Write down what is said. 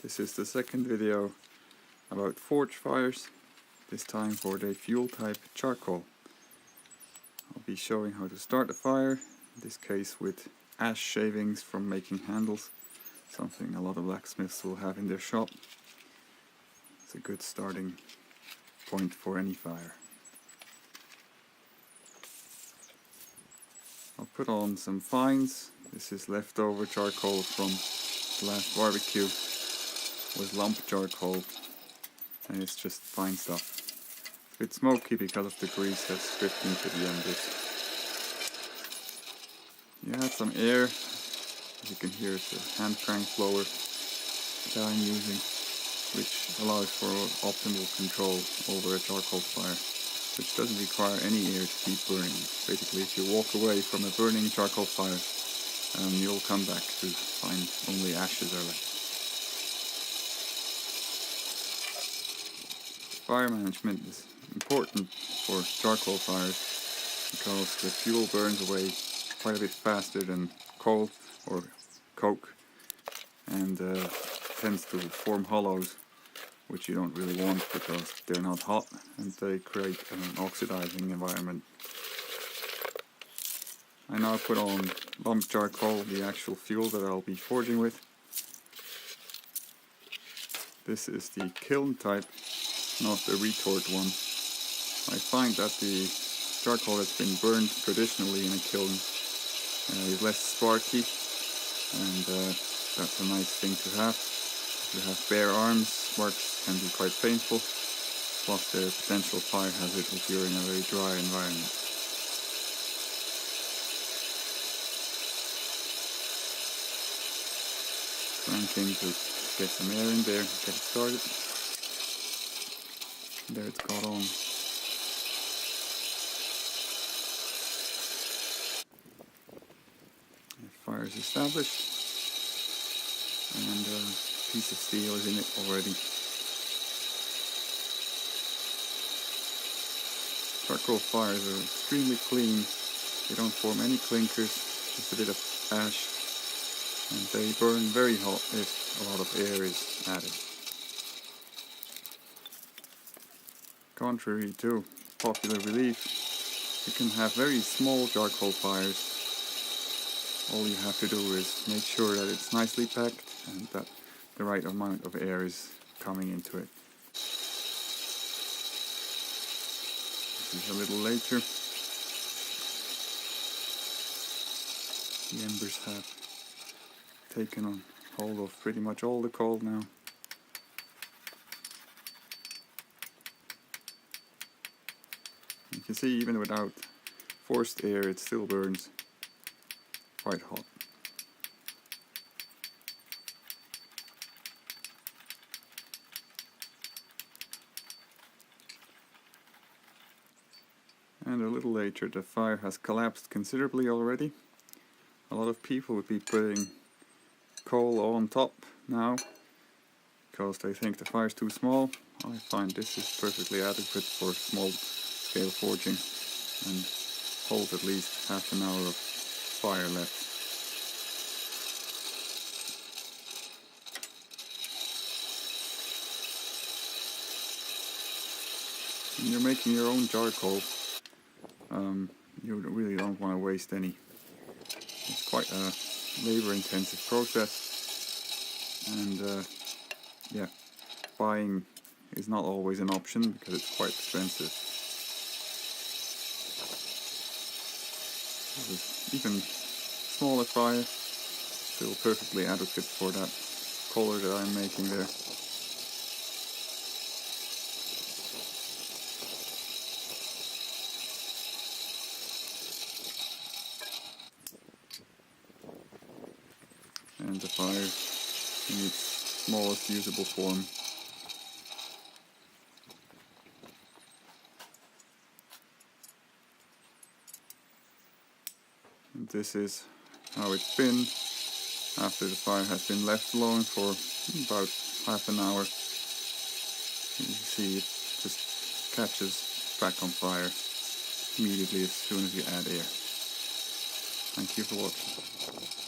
This is the second video about forge fires, this time for the fuel type charcoal. I'll be showing how to start a fire, in this case with ash shavings from making handles, something a lot of blacksmiths will have in their shop. It's a good starting point for any fire. I'll put on some fines. This is leftover charcoal from the last barbecue. With lump charcoal, and it's just fine stuff. It's a bit smoky because of the grease that's dripped into the embers. You add some air. As you can hear, it's a hand crank blower that I'm using, which allows for optimal control over a charcoal fire, which doesn't require any air to keep burning. Basically, if you walk away from a burning charcoal fire, you'll come back to find only ashes are left. Fire management is important for charcoal fires because the fuel burns away quite a bit faster than coal or coke and tends to form hollows, which you don't really want because they're not hot and they create an oxidizing environment. I now put on lump charcoal, the actual fuel that I'll be forging with. This is the kiln type, not the retort one. I find that the charcoal that's been burned traditionally in a kiln is less sparky, and that's a nice thing to have. If you have bare arms, sparks can be quite painful, plus the potential fire hazard if you're in a very dry environment. Cranking to get some air in there, get it started. There it's got on. The fire is established and a piece of steel is in it already. Charcoal fires are extremely clean. They don't form any clinkers, just a bit of ash, and they burn very hot if a lot of air is added. Contrary to popular belief, you can have very small charcoal fires. All you have to do is make sure that it's nicely packed and that the right amount of air is coming into it. This is a little later. The embers have taken on hold of pretty much all the coal now. You can see even without forced air it still burns quite hot. And a little later the fire has collapsed considerably already. A lot of people would be putting coal on top now because they think the fire is too small. I find this is perfectly adequate for small scale forging and holds at least half an hour of fire left. When you're making your own charcoal, you really don't want to waste any. It's quite a labor intensive process, and yeah, buying is not always an option because it's quite expensive. This is even smaller fire, still perfectly adequate for that color that I'm making there. And the fire in its smallest usable form. And this is how it's been after the fire has been left alone for about half an hour. You can see it just catches back on fire immediately as soon as you add air. Thank you for watching.